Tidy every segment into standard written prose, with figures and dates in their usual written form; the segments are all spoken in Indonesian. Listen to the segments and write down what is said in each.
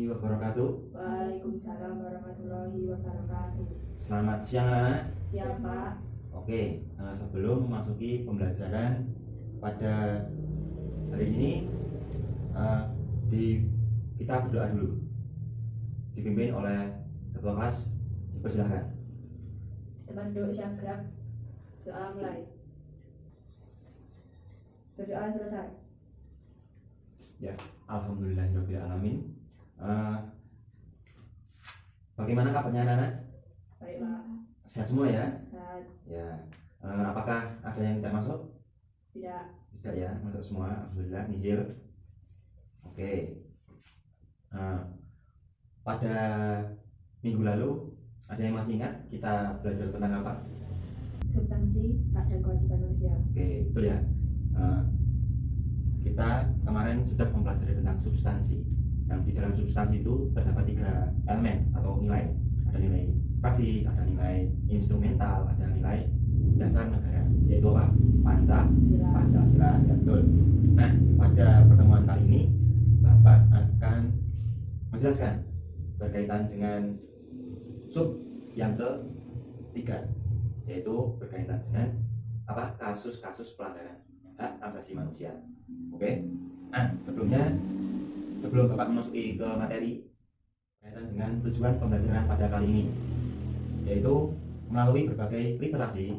wabarakatuh. Waalaikumsalam warahmatullahi wabarakatuh. Selamat siang anak-anak. Siap Pak. Oke, sebelum memasuki pembelajaran pada hari ini, kita berdoa dulu. Dipimpin oleh ketua kelas. Persilahkan. Teman duduk siap gerak. Doa mulai. Berdoa selesai. Ya, alhamdulillahirobbilalamin. Bagaimana kabarnya anak-anak? Baik Pak. Sehat semua ya? Sehat. Ya. Apakah ada yang tidak masuk? Tidak. Tidak ya, masuk semua. Alhamdulillah, nihil. Oke. Pada minggu lalu ada yang masih ingat kita belajar tentang apa? Substansi hak dan kewajiban manusia. Oke, betul ya. Kita kemarin sudah mempelajari tentang substansi. Yang di dalam substansi itu terdapat 3 elemen atau nilai. Ada nilai praksis, ada nilai instrumental, ada nilai dasar negara. Yaitu apa? Pancasila. Ya, betul. Nah, pada pertemuan kali ini Bapak akan menjelaskan berkaitan dengan sub yang ketiga, yaitu berkaitan dengan apa? Kasus-kasus pelanggaran hak asasi manusia. Oke. Nah, sebelum Bapak memasuki ke materi berkaitan dengan tujuan pembelajaran pada kali ini, yaitu melalui berbagai literasi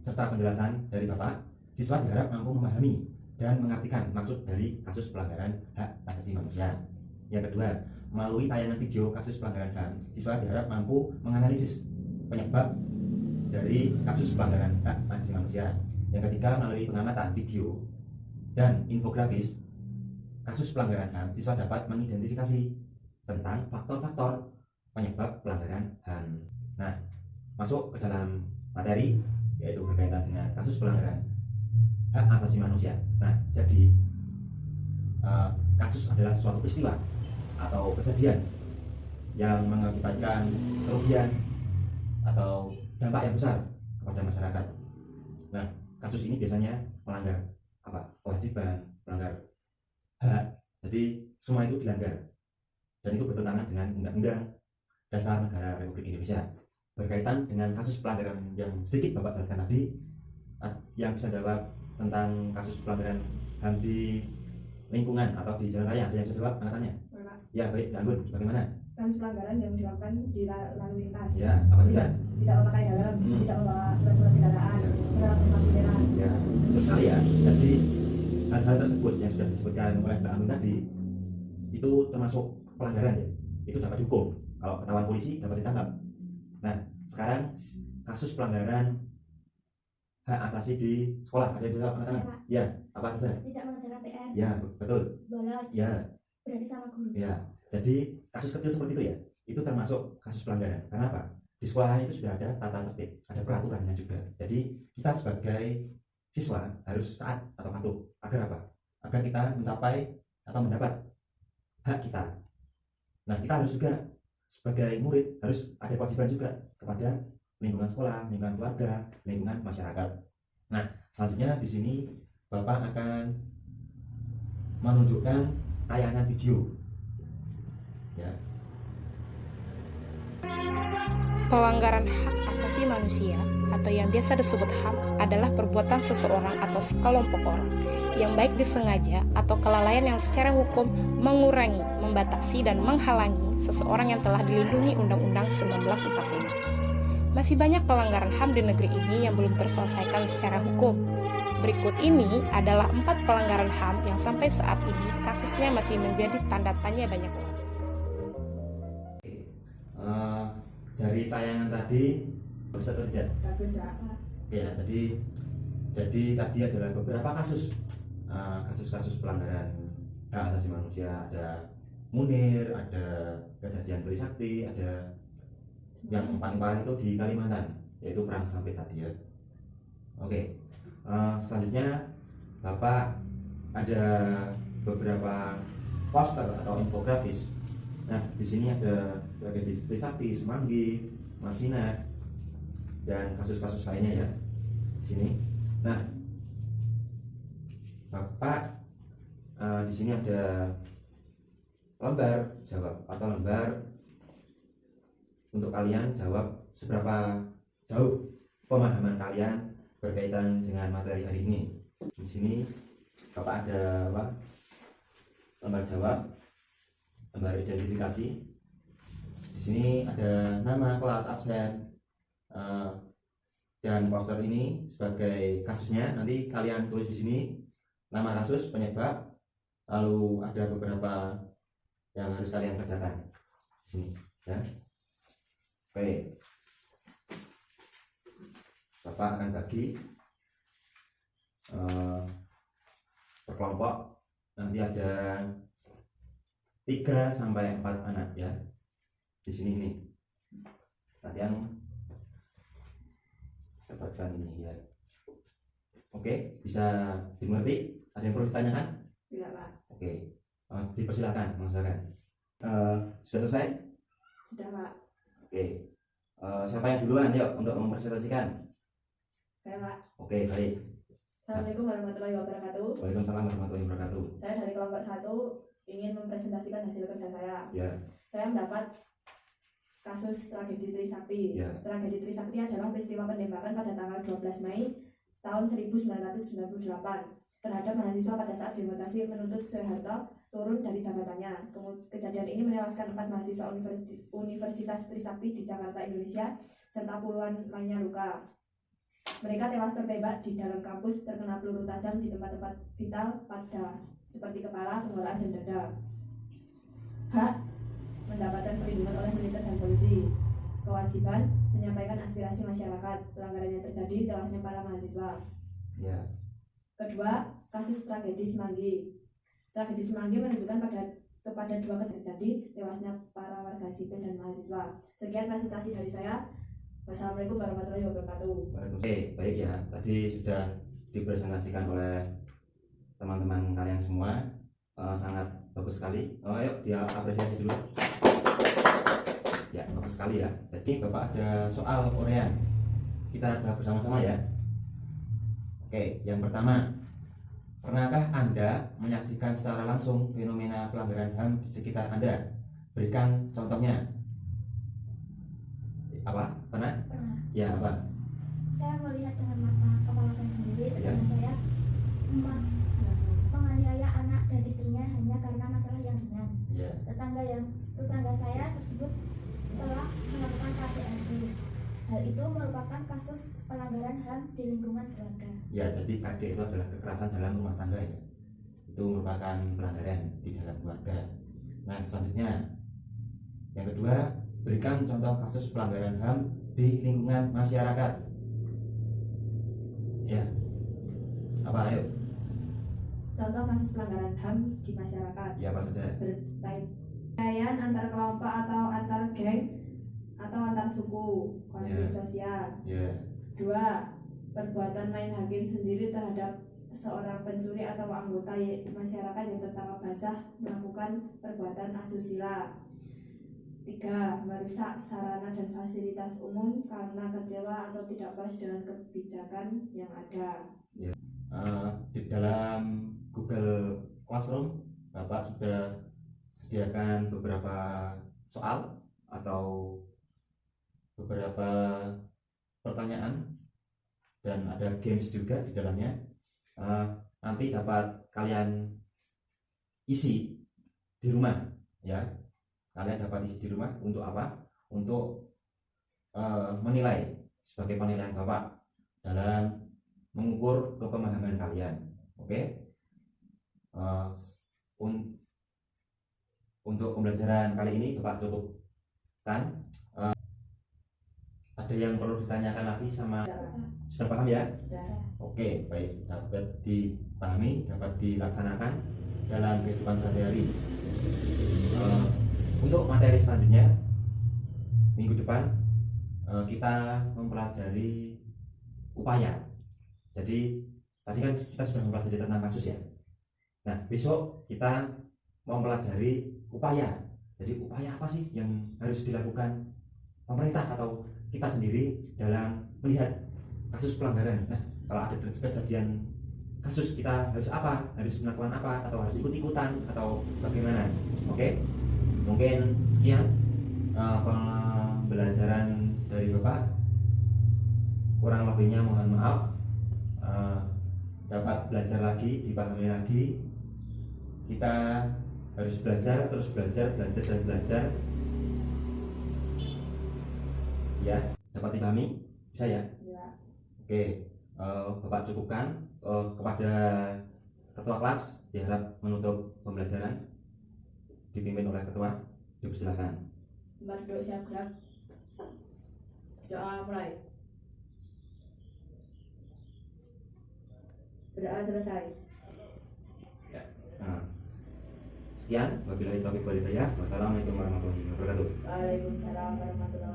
serta penjelasan dari Bapak, siswa diharap mampu memahami dan mengartikan maksud dari kasus pelanggaran hak asasi manusia. Yang kedua, melalui tayangan video kasus pelanggaran HAM, siswa diharap mampu menganalisis penyebab dari kasus pelanggaran hak asasi manusia. Yang ketiga, melalui pengamatan video dan infografis kasus pelanggaran HAM, siswa dapat mengidentifikasi tentang faktor-faktor penyebab pelanggaran HAM. Nah, masuk ke dalam materi, yaitu berkaitan dengan kasus pelanggaran hak asasi manusia. Nah, jadi kasus adalah suatu peristiwa atau kejadian yang mengakibatkan kerugian atau dampak yang besar kepada masyarakat. Nah, kasus ini biasanya melanggar apa? Kewajiban, melanggar hak. Jadi semua itu dilanggar dan itu bertentangan dengan Undang-Undang Dasar Negara Republik Indonesia. Berkaitan dengan kasus pelanggaran yang sedikit Bapak jelaskan tadi, yang bisa jawab tentang kasus pelanggaran HAM di lingkungan atau di jalan raya, ada yang bisa jawab angkatannya? Ya, baik, Anggun, bagaimana? Kasus pelanggaran yang dilakukan di lalu lintas. Ya, apa saja? Tidak memakai helm, tidak membawa surat-surat kendaraan, menerapkan lampu merah. Ya, terus sekali ya. Jadi hal-hal tersebut yang sudah disebutkan oleh Mbak Anggun tadi itu termasuk pelanggaran ya. Itu dapat dihukum. Kalau ketahuan polisi dapat ditangkap. Nah, sekarang kasus pelanggaran hak asasi di sekolah ada yang bisa ya, apa saja? Tidak mengerjakan PR. Ya, betul. Bolos. Ya. Berani sama guru. Ya, jadi kasus kecil seperti itu ya, itu termasuk kasus pelanggaran. Karena apa? Di sekolah itu sudah ada tata tertib, ada peraturannya juga. Jadi kita sebagai siswa harus taat atau patuh. Agar apa? Agar kita mencapai atau mendapat hak kita. Nah, kita harus juga sebagai murid harus ada kewajiban juga kepada lingkungan sekolah, lingkungan keluarga, lingkungan masyarakat. Nah, selanjutnya di sini Bapak akan menunjukkan tayangan video. Ya. Pelanggaran hak asasi manusia atau yang biasa disebut HAM adalah perbuatan seseorang atau sekelompok orang yang baik disengaja atau kelalaian yang secara hukum mengurangi, membatasi, dan menghalangi seseorang yang telah dilindungi Undang-Undang 1945. Masih banyak pelanggaran HAM di negeri ini yang belum terselesaikan secara hukum. Berikut ini adalah 4 pelanggaran HAM yang sampai saat ini kasusnya masih menjadi tanda tanya banyak orang. Dari tayangan tadi bisa atau tidak? Bagus ya. Ya, jadi tadi adalah beberapa kasus-kasus pelanggaran hak asasi manusia. Ada Munir, ada kejadian Trisakti, ada yang paling parah itu di Kalimantan, yaitu perang sampai tadi ya. Oke. Selanjutnya Bapak ada beberapa poster atau infografis. Nah, di sini ada tragedi Trisakti, Semanggi, Masina, dan kasus-kasus lainnya ya. Di sini. Nah, Bapak di sini ada lembar jawab atau lembar untuk kalian jawab seberapa jauh pemahaman kalian berkaitan dengan materi hari ini. Di sini Bapak ada apa? Lembar jawab, lembar identifikasi. Di sini ada nama, kelas, absen, dan poster ini sebagai kasusnya. Nanti kalian tulis di sini nama kasus, penyebab, lalu ada beberapa yang harus kalian kerjakan di sini, ya. Oke, Bapak akan bagi per kelompok. Nanti ada 3 sampai 4 anak, ya. Di sini ini nanti yang dapatkan ini, ya. Oke, bisa dimengerti? Ada yang perlu ditanyakan? Tidak, Pak. Oke, dipersilakan mengerjakan. Sudah selesai? Sudah, Pak. Oke, siapa yang duluan yuk untuk mempresentasikan? Saya, Pak. Oke, baik. Assalamualaikum warahmatullahi wabarakatuh. Waalaikumsalam warahmatullahi wabarakatuh. Saya dari kelompok 1 ingin mempresentasikan hasil kerja saya. Ya, Saya mendapat kasus tragedi Trisakti. ya, Tragedi Trisakti adalah peristiwa penembakan pada tanggal 12 Mei tahun 1998 terhadap mahasiswa pada saat demonstrasi menuntut Soeharto turun dari jabatannya. Kejadian ini menewaskan 4 mahasiswa Universitas Trisakti di Jakarta, Indonesia, serta puluhan lainnya luka. Mereka tewas tertembak di dalam kampus, terkena peluru tajam di tempat-tempat vital pada seperti kepala, tenggorokan, dan dada. Hak mendapatkan perlindungan oleh militer dan polisi. Kewajiban menyampaikan aspirasi masyarakat. Pelanggaran yang terjadi, tewasnya para mahasiswa. ya, Kedua, kasus tragedi Semanggi. Tragedi Semanggi menunjukkan kepada 2 kejadian terjadi, tewasnya para warga sipil dan mahasiswa. Sekian presentasi dari saya. Wassalamualaikum warahmatullahi wabarakatuh. Oke, baik ya. Tadi sudah dipresentasikan oleh teman-teman kalian semua. Sangat bagus sekali. Ayo dia apresiasi dulu. Ya, bagus sekali ya. Jadi Bapak ada soal uraian. Kita jawab bersama-sama ya. Oke, yang pertama, pernahkah Anda menyaksikan secara langsung fenomena pelanggaran HAM di sekitar Anda? Berikan contohnya. Apa? Pernah? Pernah. Ya, apa? Saya melihat dengan mata kepala saya sendiri, Ya. tetangga saya menganiaya anak dan istrinya hanya karena masalah yang ringan. Ya. Tetangga saya tersebut telah melakukan KDRT. Hal itu merupakan kasus pelanggaran HAM di lingkungan keluarga. Ya, jadi KD itu adalah kekerasan dalam rumah tangga ya. Itu merupakan pelanggaran di dalam keluarga. Nah, selanjutnya yang kedua, berikan contoh kasus pelanggaran HAM di lingkungan masyarakat. Ya. Apa ayo? Contoh kasus pelanggaran HAM di masyarakat. Ya, apa saja? Pertikaian antar kelompok atau antar geng atau antar suku, konflik Ya. sosial. Ya. 2. Perbuatan main hakim sendiri terhadap seorang pencuri atau anggota masyarakat yang tertangkap basah melakukan perbuatan asusila. 3. Merusak sarana dan fasilitas umum karena kecewa atau tidak puas dengan kebijakan yang ada. Di dalam Google Classroom Bapak sudah sediakan beberapa soal atau beberapa pertanyaan dan ada games juga di dalamnya. Nanti dapat kalian isi di rumah ya. Kalian dapat isi di rumah untuk apa? Untuk menilai sebagai penilaian Bapak dalam mengukur kepemahaman kalian. Oke? Untuk pembelajaran kali ini Bapak cukupkan. Ada yang perlu ditanyakan lagi sama sudah paham ya? Sudah. Oke, baik, dapat dipahami, dapat dilaksanakan dalam kehidupan sehari-hari. Untuk materi selanjutnya minggu depan kita mempelajari upaya. Jadi tadi kan kita sudah mempelajari tentang kasus ya. Nah, besok kita mempelajari upaya. Jadi upaya apa sih yang harus dilakukan pemerintah atau kita sendiri dalam melihat kasus pelanggaran. Nah, kalau ada kejadian kasus kita harus apa, harus melakukan apa, atau harus ikut-ikutan atau bagaimana. Oke, mungkin sekian pembelajaran dari Bapak. Kurang lebihnya mohon maaf. Dapat belajar lagi, dipahami lagi. Kita harus belajar, terus belajar dan belajar. Ya, dapat dipahami? Bisa ya? Ya. Oke, Bapak cukupkan. Kepada ketua kelas diharap menutup pembelajaran, dipimpin oleh ketua. Dipersilakan. Tempat duduk siap gerak. Doa mulai. Berdoa selesai. Nah, sekian. Wabillahi taufiq wal hidayah. Wassalamualaikum warahmatullahi wabarakatuh. Waalaikumsalam warahmatullahi